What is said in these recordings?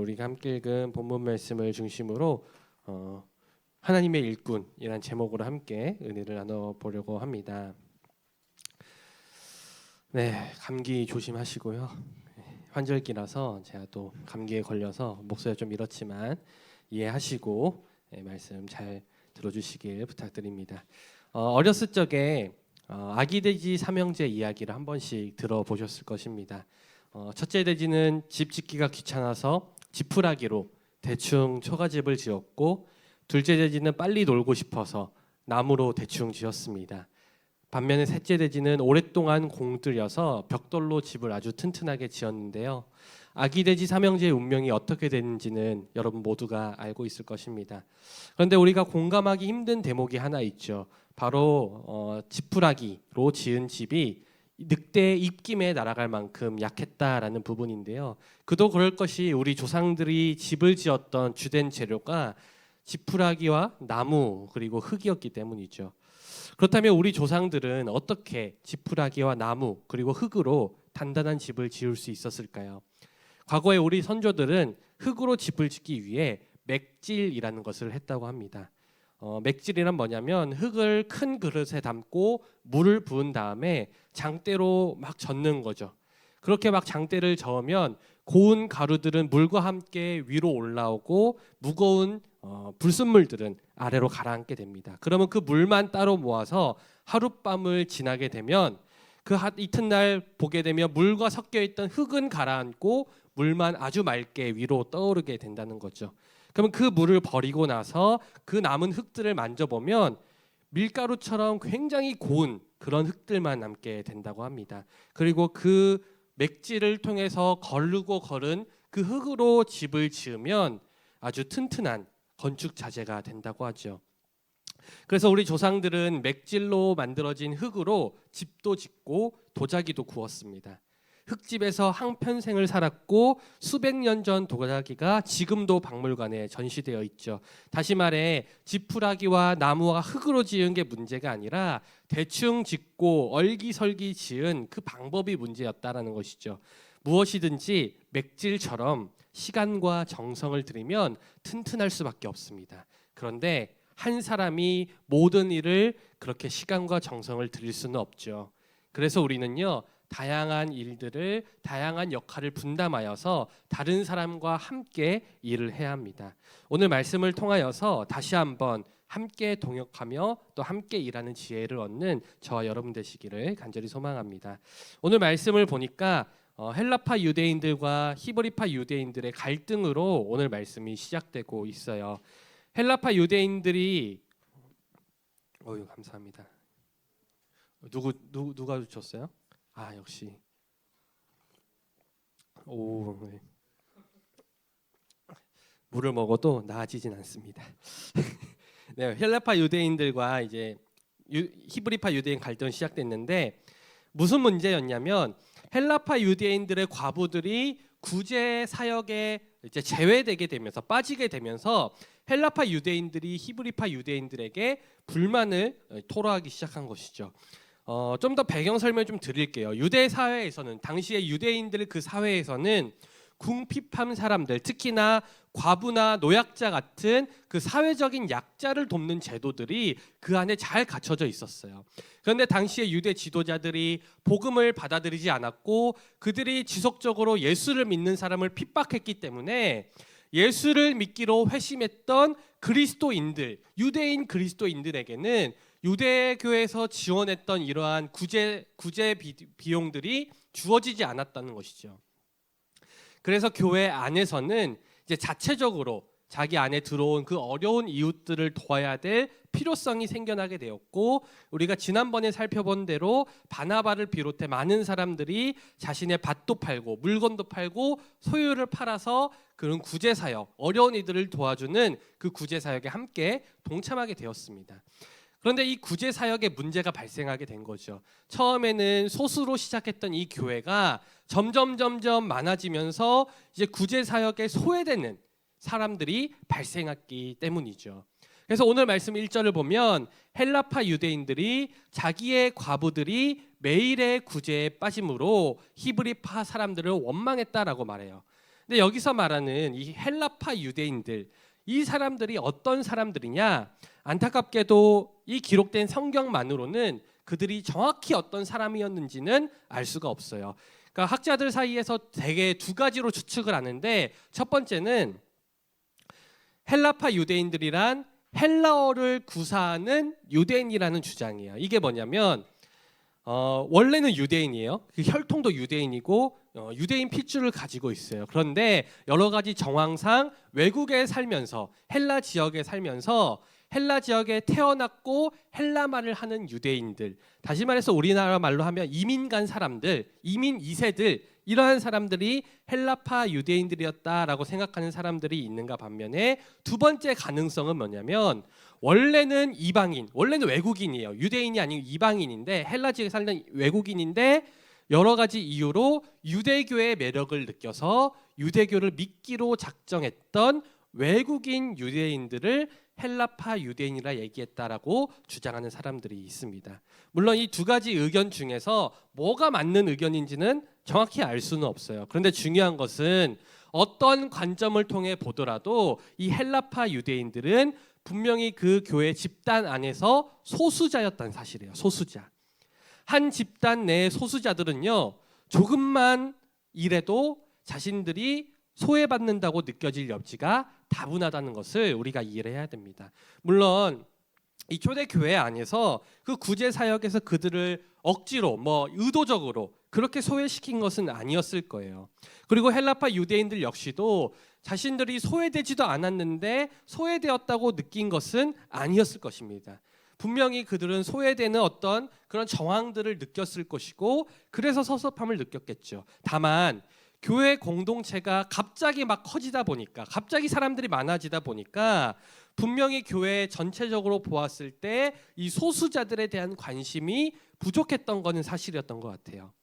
우리가 함께 읽은 본문 말씀을 중심으로 하나님의 일꾼이란 제목으로 함께 은혜를 나눠보려고 합니다. 네, 감기 조심하시고요. 환절기라서 제가 또 감기에 걸려서 목소리가 좀 이렇지만 이해하시고 말씀 잘 들어주시길 부탁드립니다. 어렸을 적에 아기 돼지 삼형제 이야기를 한 번씩 들어보셨을 것입니다. 첫째 돼지는 집 짓기가 귀찮아서 지푸라기로 대충 초가집을 지었고, 둘째 돼지는 빨리 놀고 싶어서 나무로 대충 지었습니다. 반면에 셋째 돼지는 오랫동안 공들여서 벽돌로 집을 아주 튼튼하게 지었는데요. 아기 돼지 삼형제의 운명이 어떻게 됐는지는 여러분 모두가 알고 있을 것입니다. 그런데 우리가 공감하기 힘든 대목이 하나 있죠. 바로 지푸라기로 지은 집이 늑대의 입김에 날아갈 만큼 약했다라는 부분인데요. 그도 그럴 것이 우리 조상들이 집을 지었던 주된 재료가 지푸라기와 나무 그리고 흙이었기 때문이죠. 그렇다면 우리 조상들은 어떻게 지푸라기와 나무 그리고 흙으로 단단한 집을 지을 수 있었을까요? 과거에 우리 선조들은 흙으로 집을 짓기 위해 맥질이라는 것을 했다고 합니다. 맥질이란 뭐냐면 흙을 큰 그릇에 담고 물을 부은 다음에 장대로 막 젓는 거죠. 그렇게 막 장대를 저으면 고운 가루들은 물과 함께 위로 올라오고 무거운 불순물들은 아래로 가라앉게 됩니다. 그러면 그 물만 따로 모아서 하룻밤을 지나게 되면 그 이튿날 보게 되면 물과 섞여 있던 흙은 가라앉고 물만 아주 맑게 위로 떠오르게 된다는 거죠. 그러면 그 물을 버리고 나서 그 남은 흙들을 만져보면 밀가루처럼 굉장히 고운 그런 흙들만 남게 된다고 합니다. 그리고 그 맥지를 통해서 거르고 걸은 그 흙으로 집을 지으면 아주 튼튼한 건축 자재가 된다고 하죠. 그래서 우리 조상들은 맥질로 만들어진 흙으로 집도 짓고 도자기도 구웠습니다. 흙집에서 한평생을 살았고 수백 년 전 도자기가 지금도 박물관에 전시되어 있죠. 다시 말해 지푸라기와 나무와 흙으로 지은 게 문제가 아니라 대충 짓고 얼기설기 지은 그 방법이 문제였다라는 것이죠. 무엇이든지 맥질처럼 시간과 정성을 들이면 튼튼할 수밖에 없습니다. 그런데 한 사람이 모든 일을 그렇게 시간과 정성을 들일 수는 없죠. 그래서 우리는요, 다양한 일들을 다양한 역할을 분담하여서 다른 사람과 함께 일을 해야 합니다. 오늘 말씀을 통하여서 다시 한번 함께 동역하며 또 함께 일하는 지혜를 얻는 저와 여러분 되시기를 간절히 소망합니다. 오늘 말씀을 보니까 헬라파 유대인들과 히브리파 유대인들의 갈등으로 오늘 말씀이 시작되고 있어요. 헬라파 유대인들이 감사합니다. 누가 주셨어요? 역시. 네. 물을 먹어도 나아지진 않습니다. 네, 헬라파 유대인들과 이제 히브리파 유대인 갈등이 시작됐는데 무슨 문제였냐면 헬라파 유대인들의 과부들이 구제 사역에 이제 제외되게 되면서 빠지게 되면서 헬라파 유대인들이 히브리파 유대인들에게 불만을 토로하기 시작한 것이죠. 좀 더 배경 설명 좀 드릴게요. 유대 사회에서는 당시의 유대인들 그 사회에서는 궁핍한 사람들, 특히나 과부나 노약자 같은 그 사회적인 약자를 돕는 제도들이 그 안에 잘 갖춰져 있었어요. 그런데 당시의 유대 지도자들이 복음을 받아들이지 않았고 그들이 지속적으로 예수를 믿는 사람을 핍박했기 때문에 예수를 믿기로 회심했던 그리스도인들, 유대인 그리스도인들에게는 유대교에서 지원했던 이러한 구제 비용들이 주어지지 않았다는 것이죠. 그래서 교회 안에서는 이제 자체적으로 자기 안에 들어온 그 어려운 이웃들을 도와야 될 필요성이 생겨나게 되었고, 우리가 지난번에 살펴본 대로 바나바를 비롯해 많은 사람들이 자신의 밭도 팔고 물건도 팔고 소유를 팔아서 그런 구제사역, 어려운 이들을 도와주는 그 구제사역에 함께 동참하게 되었습니다. 그런데 이 구제사역에 문제가 발생하게 된 거죠. 처음에는 소수로 시작했던 이 교회가 점점 많아지면서 이제 구제사역에 소외되는 사람들이 발생했기 때문이죠. 그래서 오늘 말씀 1절을 보면 헬라파 유대인들이 자기의 과부들이 매일의 구제에 빠짐으로 히브리파 사람들을 원망했다라고 말해요. 근데 여기서 말하는 이 헬라파 유대인들, 이 사람들이 어떤 사람들이냐? 안타깝게도 이 기록된 성경만으로는 그들이 정확히 어떤 사람이었는지는 알 수가 없어요. 그러니까 학자들 사이에서 대개 두 가지로 추측을 하는데, 첫 번째는 헬라파 유대인들이란 헬라어를 구사하는 유대인이라는 주장이에요. 이게 뭐냐면 원래는 유대인이에요. 그 혈통도 유대인이고 유대인 핏줄을 가지고 있어요. 그런데 여러 가지 정황상 외국에 살면서 헬라 지역에 살면서 헬라 지역에 태어났고 헬라 말을 하는 유대인들, 다시 말해서 우리나라 말로 하면 이민 간 사람들, 이민 2세들, 이러한 사람들이 헬라파 유대인들이었다라고 생각하는 사람들이 있는가 반면에, 두 번째 가능성은 뭐냐면 원래는 이방인, 원래는 외국인이에요. 유대인이 아니고 이방인인데 헬라 지역에 살던 외국인인데 여러 가지 이유로 유대교의 매력을 느껴서 유대교를 믿기로 작정했던 외국인 유대인들을 헬라파 유대인이라 얘기했다라고 주장하는 사람들이 있습니다. 물론 이 두 가지 의견 중에서 뭐가 맞는 의견인지는 정확히 알 수는 없어요. 그런데 중요한 것은 어떤 관점을 통해 보더라도 이 헬라파 유대인들은 분명히 그 교회 집단 안에서 소수자였다는 사실이에요. 소수자. 한 집단 내의 소수자들은요, 조금만 일해도 자신들이 소외받는다고 느껴질 여지가 다분하다는 것을 우리가 이해를 해야 됩니다. 물론 이 초대교회 안에서 그 구제 사역에서 그들을 억지로 의도적으로 그렇게 소외시킨 것은 아니었을 거예요. 그리고 헬라파 유대인들 역시도 자신들이 소외되지도 않았는데 소외되었다고 느낀 것은 아니었을 것입니다. 분명히 그들은 소외되는 어떤 그런 정황들을 느꼈을 것이고 그래서 섭섭함을 느꼈겠죠. 다만 교회 공동체가 갑자기 막 커지다 보니까, 갑자기 사람들이 많아지다 보니까 분명히 교회 전체적으로 보았을 때 이 소수자들에 대한 관심이 부족했던 것은 사실이었던 것 같아요.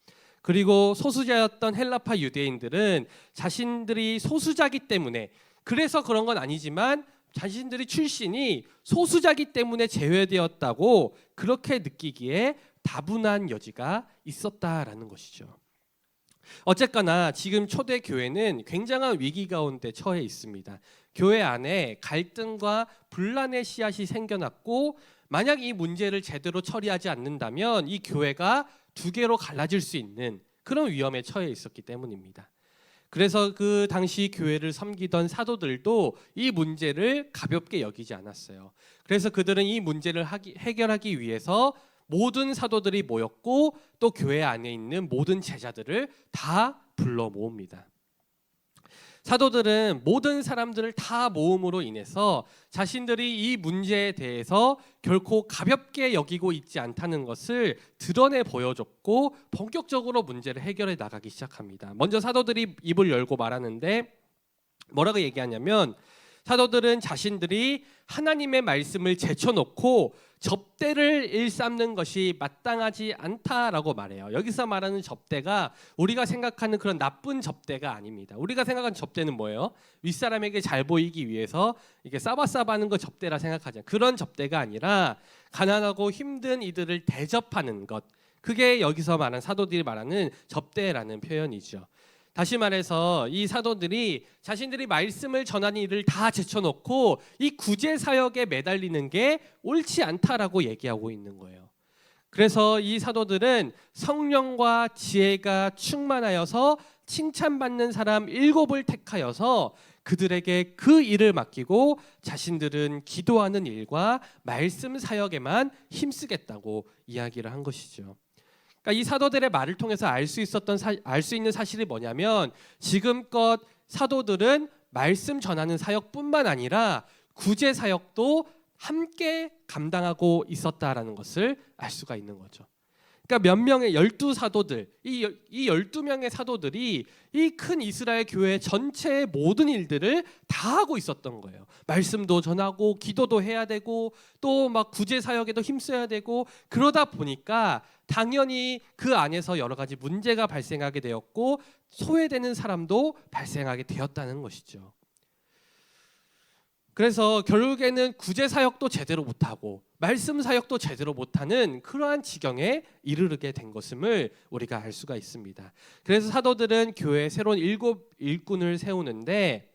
그리고 소수자였던 헬라파 유대인들은 자신들이 소수자기 때문에, 그래서 그런 건 아니지만 자신들이 출신이 소수자기 때문에 제외되었다고 그렇게 느끼기에 다분한 여지가 있었다라는 것이죠. 어쨌거나 지금 초대교회는 굉장한 위기 가운데 처해 있습니다. 교회 안에 갈등과 분란의 씨앗이 생겨났고, 만약 이 문제를 제대로 처리하지 않는다면 이 교회가 두 개로 갈라질 수 있는 그런 위험에 처해 있었기 때문입니다. 그래서 그 당시 교회를 섬기던 사도들도 이 문제를 가볍게 여기지 않았어요. 그래서 그들은 이 문제를 해결하기 위해서 모든 사도들이 모였고 또 교회 안에 있는 모든 제자들을 다 불러 모읍니다. 사도들은 모든 사람들을 다 모음으로 인해서 자신들이 이 문제에 대해서 결코 가볍게 여기고 있지 않다는 것을 드러내 보여줬고 본격적으로 문제를 해결해 나가기 시작합니다. 먼저 사도들이 입을 열고 말하는데 뭐라고 얘기하냐면, 사도들은 자신들이 하나님의 말씀을 제쳐놓고 접대를 일삼는 것이 마땅하지 않다라고 말해요. 여기서 말하는 접대가 우리가 생각하는 그런 나쁜 접대가 아닙니다. 우리가 생각하는 접대는 뭐예요? 윗사람에게 잘 보이기 위해서 이게 싸바싸바하는 거 접대라 생각하잖아요. 그런 접대가 아니라 가난하고 힘든 이들을 대접하는 것, 그게 여기서 말하는 사도들이 말하는 접대라는 표현이죠. 다시 말해서 이 사도들이 자신들이 말씀을 전하는 일을 다 제쳐놓고 이 구제 사역에 매달리는 게 옳지 않다라고 얘기하고 있는 거예요. 그래서 이 사도들은 성령과 지혜가 충만하여서 칭찬받는 사람 7을 택하여서 그들에게 그 일을 맡기고 자신들은 기도하는 일과 말씀 사역에만 힘쓰겠다고 이야기를 한 것이죠. 그러니까 이 사도들의 말을 통해서 알 수 있는 사실이 뭐냐면, 지금껏 사도들은 말씀 전하는 사역뿐만 아니라 구제 사역도 함께 감당하고 있었다라는 것을 알 수가 있는 거죠. 그러니까 몇 명의 12사도들, 이 12명의 사도들이 이 큰 이스라엘 교회 전체의 모든 일들을 다 하고 있었던 거예요. 말씀도 전하고 기도도 해야 되고 또 막 구제 사역에도 힘써야 되고, 그러다 보니까 당연히 그 안에서 여러 가지 문제가 발생하게 되었고 소외되는 사람도 발생하게 되었다는 것이죠. 그래서 결국에는 구제 사역도 제대로 못하고 말씀 사역도 제대로 못하는 그러한 지경에 이르게 된 것임을 우리가 알 수가 있습니다. 그래서 사도들은 교회에 새로운 7 일꾼을 세우는데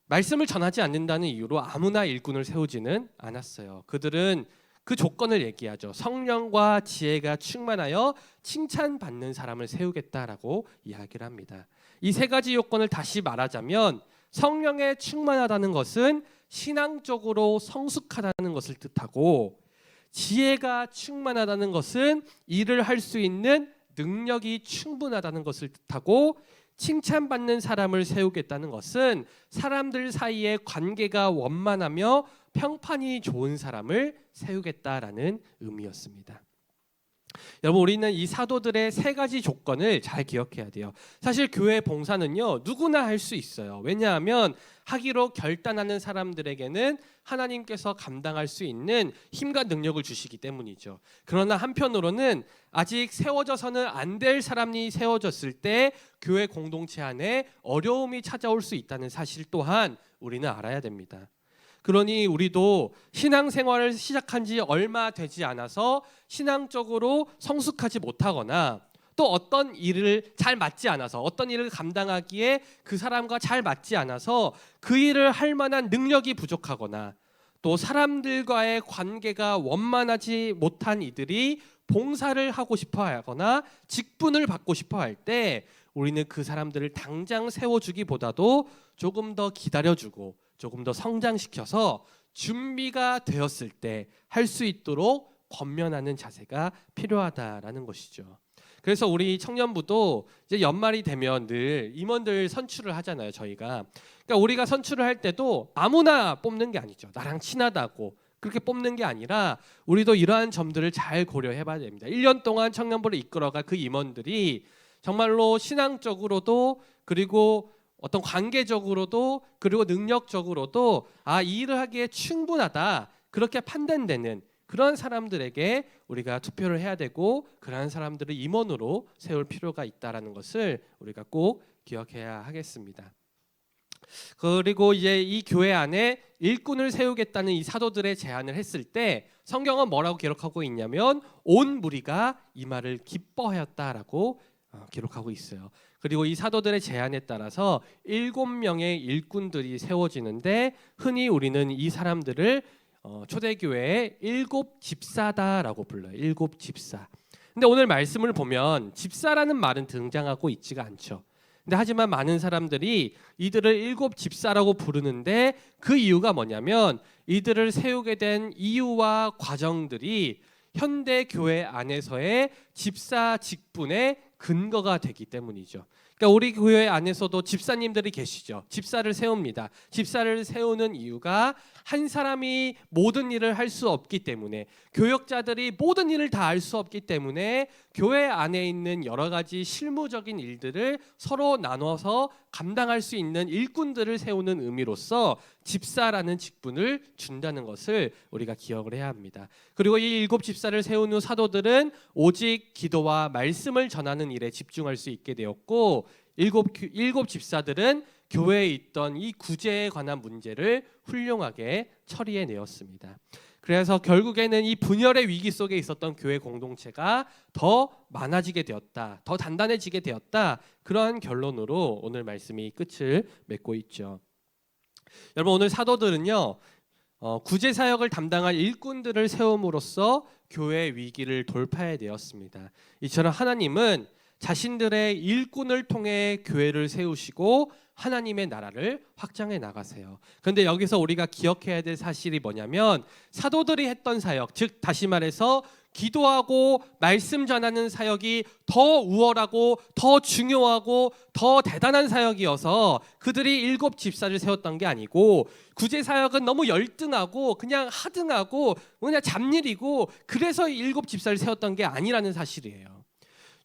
말씀을 전하지 않는다는 이유로 아무나 일꾼을 세우지는 않았어요. 그들은 그 조건을 얘기하죠. 성령과 지혜가 충만하여 칭찬받는 사람을 세우겠다라고 이야기를 합니다. 이 세 가지 요건을 다시 말하자면 성령에 충만하다는 것은 신앙적으로 성숙하다는 것을 뜻하고, 지혜가 충만하다는 것은 일을 할 수 있는 능력이 충분하다는 것을 뜻하고, 칭찬받는 사람을 세우겠다는 것은 사람들 사이의 관계가 원만하며 평판이 좋은 사람을 세우겠다라는 의미였습니다. 여러분, 우리는 이 사도들의 세 가지 조건을 잘 기억해야 돼요. 사실 교회 봉사는요, 누구나 할 수 있어요. 왜냐하면 하기로 결단하는 사람들에게는 하나님께서 감당할 수 있는 힘과 능력을 주시기 때문이죠. 그러나 한편으로는 아직 세워져서는 안 될 사람이 세워졌을 때 교회 공동체 안에 어려움이 찾아올 수 있다는 사실 또한 우리는 알아야 됩니다. 그러니 우리도 신앙생활을 시작한 지 얼마 되지 않아서 신앙적으로 성숙하지 못하거나, 또 어떤 일을 잘 맞지 않아서, 어떤 일을 감당하기에 그 사람과 잘 맞지 않아서 그 일을 할 만한 능력이 부족하거나, 또 사람들과의 관계가 원만하지 못한 이들이 봉사를 하고 싶어 하거나 직분을 받고 싶어 할 때 우리는 그 사람들을 당장 세워주기보다도 조금 더 기다려주고 조금 더 성장시켜서 준비가 되었을 때 할 수 있도록 권면하는 자세가 필요하다라는 것이죠. 그래서 우리 청년부도 이제 연말이 되면 늘 임원들 선출을 하잖아요, 저희가. 그러니까 우리가 선출을 할 때도 아무나 뽑는 게 아니죠. 나랑 친하다고 그렇게 뽑는 게 아니라 우리도 이러한 점들을 잘 고려해 봐야 됩니다. 1년 동안 청년부를 이끌어갈 그 임원들이 정말로 신앙적으로도, 그리고 어떤 관계적으로도, 그리고 능력적으로도 이 일을 하기에 충분하다, 그렇게 판단되는 그런 사람들에게 우리가 투표를 해야 되고, 그러한 사람들을 임원으로 세울 필요가 있다라는 것을 우리가 꼭 기억해야 하겠습니다. 그리고 이제 이 교회 안에 일꾼을 세우겠다는 이 사도들의 제안을 했을 때 성경은 뭐라고 기록하고 있냐면 온 무리가 이 말을 기뻐하였다라고 기록하고 있어요. 그리고 이 사도들의 제안에 따라서 7명의 일꾼들이 세워지는데, 흔히 우리는 이 사람들을 초대교회의 7집사다라고 불러요. 7집사. 근데 오늘 말씀을 보면 집사라는 말은 등장하고 있지가 않죠. 근데 하지만 많은 사람들이 이들을 7집사라고 부르는데 그 이유가 뭐냐면 이들을 세우게 된 이유와 과정들이 현대 교회 안에서의 집사 직분의 근거가 되기 때문이죠. 그러니까 우리 교회 안에서도 집사님들이 계시죠. 집사를 세웁니다. 집사를 세우는 이유가 한 사람이 모든 일을 할 수 없기 때문에, 교역자들이 모든 일을 다 할 수 없기 때문에 교회 안에 있는 여러 가지 실무적인 일들을 서로 나눠서 감당할 수 있는 일꾼들을 세우는 의미로서 집사라는 직분을 준다는 것을 우리가 기억을 해야 합니다. 그리고 이 7집사를 세운 후 사도들은 오직 기도와 말씀을 전하는 일에 집중할 수 있게 되었고, 7집사들은 교회에 있던 이 구제에 관한 문제를 훌륭하게 처리해내었습니다. 그래서 결국에는 이 분열의 위기 속에 있었던 교회 공동체가 더 많아지게 되었다, 더 단단해지게 되었다, 그러한 결론으로 오늘 말씀이 끝을 맺고 있죠. 여러분, 오늘 사도들은요, 구제 사역을 담당할 일꾼들을 세움으로써 교회의 위기를 돌파해 내었습니다. 이처럼 하나님은 자신들의 일꾼을 통해 교회를 세우시고 하나님의 나라를 확장해 나가세요. 그런데 여기서 우리가 기억해야 될 사실이 뭐냐면 사도들이 했던 사역, 즉 다시 말해서 기도하고 말씀 전하는 사역이 더 우월하고 더 중요하고 더 대단한 사역이어서 그들이 7집사를 세웠던 게 아니고, 구제 사역은 너무 열등하고 그냥 하등하고 그냥 잡일이고 그래서 7집사를 세웠던 게 아니라는 사실이에요.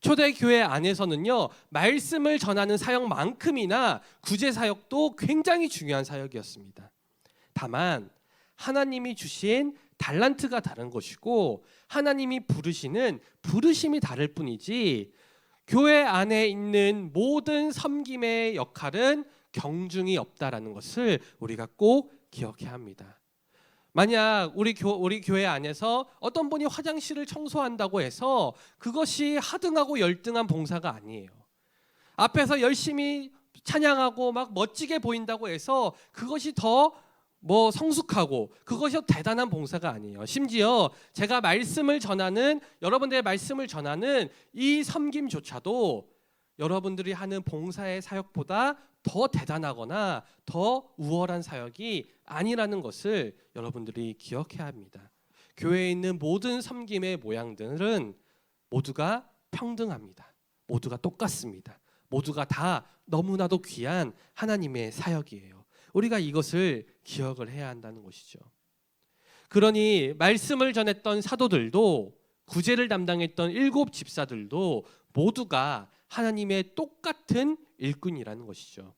초대교회 안에서는요, 말씀을 전하는 사역만큼이나 구제 사역도 굉장히 중요한 사역이었습니다. 다만 하나님이 주신 달란트가 다른 것이고 하나님이 부르시는 부르심이 다를 뿐이지, 교회 안에 있는 모든 섬김의 역할은 경중이 없다라는 것을 우리가 꼭 기억해야 합니다. 만약 우리 교회 안에서 어떤 분이 화장실을 청소한다고 해서 그것이 하등하고 열등한 봉사가 아니에요. 앞에서 열심히 찬양하고 막 멋지게 보인다고 해서 그것이 더 성숙하고 그것이 대단한 봉사가 아니에요. 심지어 제가 여러분들의 말씀을 전하는 이 섬김조차도 여러분들이 하는 봉사의 사역보다 더 대단하거나 더 우월한 사역이 아니라는 것을 여러분들이 기억해야 합니다. 교회에 있는 모든 섬김의 모양들은 모두가 평등합니다. 모두가 똑같습니다. 모두가 다 너무나도 귀한 하나님의 사역이에요. 우리가 이것을 기억을 해야 한다는 것이죠. 그러니 말씀을 전했던 사도들도, 구제를 담당했던 7 집사들도 모두가 하나님의 똑같은 일꾼이라는 것이죠.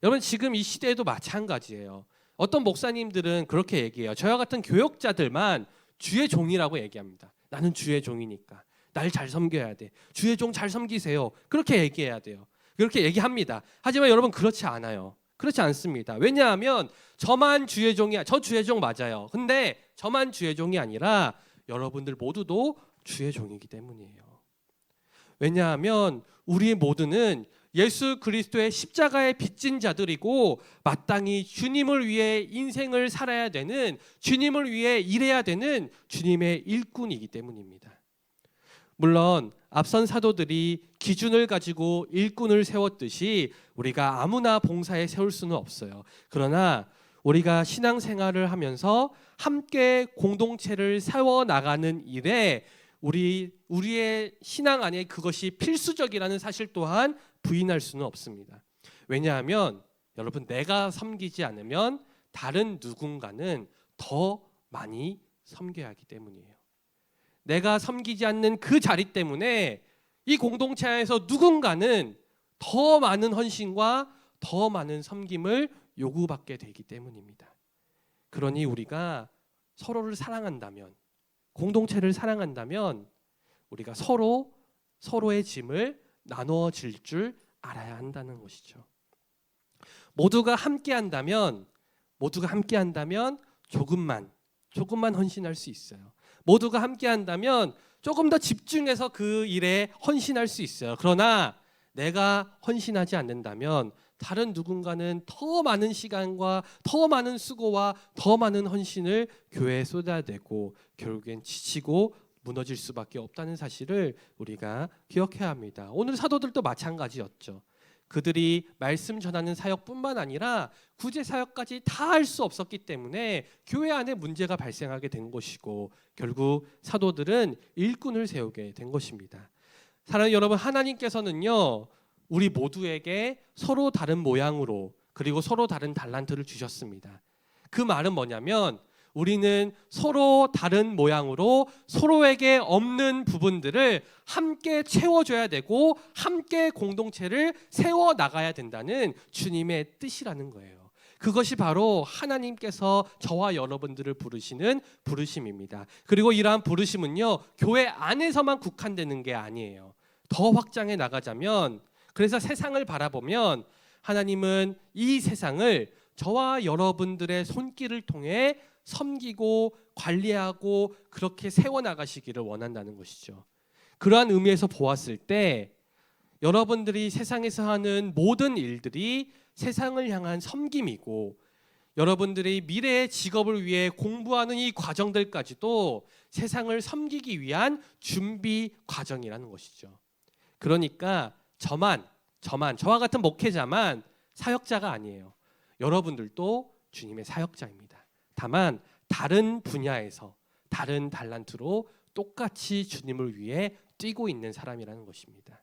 여러분, 지금 이 시대에도 마찬가지예요. 어떤 목사님들은 그렇게 얘기해요. 저와 같은 교역자들만 주의 종이라고 얘기합니다. 나는 주의 종이니까 날 잘 섬겨야 돼. 주의 종 잘 섬기세요. 그렇게 얘기해야 돼요. 그렇게 얘기합니다. 하지만 여러분, 그렇지 않아요. 그렇지 않습니다. 왜냐하면 저 주의 종 맞아요. 근데 저만 주의 종이 아니라 여러분들 모두도 주의 종이기 때문이에요. 왜냐하면 우리 모두는 예수 그리스도의 십자가에 빚진 자들이고 마땅히 주님을 위해 인생을 살아야 되는, 주님을 위해 일해야 되는 주님의 일꾼이기 때문입니다. 물론 앞선 사도들이 기준을 가지고 일꾼을 세웠듯이 우리가 아무나 봉사에 세울 수는 없어요. 그러나 우리가 신앙생활을 하면서 함께 공동체를 세워나가는 일에 우리의 신앙 안에 그것이 필수적이라는 사실 또한 부인할 수는 없습니다. 왜냐하면 여러분, 내가 섬기지 않으면 다른 누군가는 더 많이 섬겨야 하기 때문이에요. 내가 섬기지 않는 그 자리 때문에 이 공동체 안에서 누군가는 더 많은 헌신과 더 많은 섬김을 요구받게 되기 때문입니다. 그러니 우리가 서로를 사랑한다면, 공동체를 사랑한다면 우리가 서로의 짐을 나눠질 줄 알아야 한다는 것이죠. 모두가 함께 한다면 조금만 헌신할 수 있어요. 모두가 함께 한다면 조금 더 집중해서 그 일에 헌신할 수 있어요. 그러나 내가 헌신하지 않는다면 다른 누군가는 더 많은 시간과 더 많은 수고와 더 많은 헌신을 교회에 쏟아내고 결국엔 지치고 무너질 수밖에 없다는 사실을 우리가 기억해야 합니다. 오늘 사도들도 마찬가지였죠. 그들이 말씀 전하는 사역뿐만 아니라 구제 사역까지 다 할 수 없었기 때문에 교회 안에 문제가 발생하게 된 것이고, 결국 사도들은 일꾼을 세우게 된 것입니다. 사랑하는 여러분, 하나님께서는요, 우리 모두에게 서로 다른 모양으로 그리고 서로 다른 달란트를 주셨습니다. 그 말은 뭐냐면 우리는 서로 다른 모양으로 서로에게 없는 부분들을 함께 채워줘야 되고 함께 공동체를 세워나가야 된다는 주님의 뜻이라는 거예요. 그것이 바로 하나님께서 저와 여러분들을 부르시는 부르심입니다. 그리고 이러한 부르심은요, 교회 안에서만 국한되는 게 아니에요. 더 확장해 나가자면, 그래서 세상을 바라보면 하나님은 이 세상을 저와 여러분들의 손길을 통해 섬기고 관리하고 그렇게 세워나가시기를 원한다는 것이죠. 그러한 의미에서 보았을 때 여러분들이 세상에서 하는 모든 일들이 세상을 향한 섬김이고, 여러분들이 미래의 직업을 위해 공부하는 이 과정들까지도 세상을 섬기기 위한 준비 과정이라는 것이죠. 그러니까 저와 같은 목회자만 사역자가 아니에요. 여러분들도 주님의 사역자입니다. 다만 다른 분야에서 다른 달란트로 똑같이 주님을 위해 뛰고 있는 사람이라는 것입니다.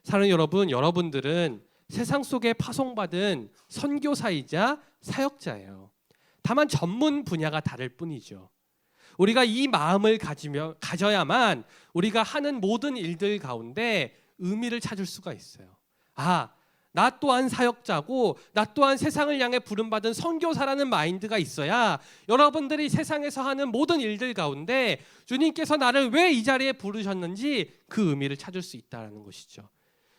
사랑하는 여러분, 여러분들은 세상 속에 파송받은 선교사이자 사역자예요. 다만 전문 분야가 다를 뿐이죠. 우리가 이 마음을 가져야만 우리가 하는 모든 일들 가운데 의미를 찾을 수가 있어요. 나 또한 사역자고 나 또한 세상을 향해 부름받은 선교사라는 마인드가 있어야 여러분들이 세상에서 하는 모든 일들 가운데 주님께서 나를 왜 이 자리에 부르셨는지 그 의미를 찾을 수 있다는 것이죠.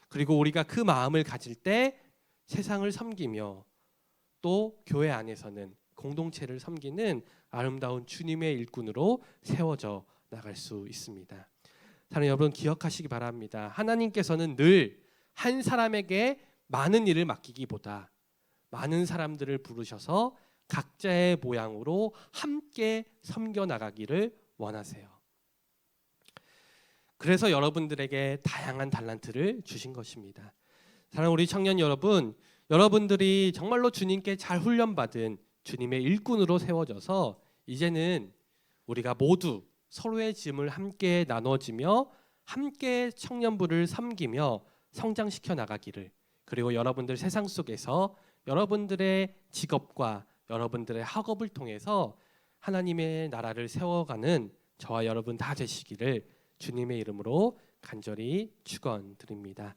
그리고 우리가 그 마음을 가질 때 세상을 섬기며 또 교회 안에서는 공동체를 섬기는 아름다운 주님의 일꾼으로 세워져 나갈 수 있습니다. 사랑하는 여러분, 기억하시기 바랍니다. 하나님께서는 늘 한 사람에게 많은 일을 맡기기보다 많은 사람들을 부르셔서 각자의 모양으로 함께 섬겨 나가기를 원하세요. 그래서 여러분들에게 다양한 달란트를 주신 것입니다. 사랑하는 우리 청년 여러분, 여러분들이 정말로 주님께 잘 훈련받은 주님의 일꾼으로 세워져서 이제는 우리가 모두 서로의 짐을 함께 나눠지며 함께 청년부를 섬기며 성장시켜 나가기를, 그리고 여러분들 세상 속에서 여러분들의 직업과 여러분들의 학업을 통해서 하나님의 나라를 세워가는 저와 여러분 다 되시기를 주님의 이름으로 간절히 축원드립니다.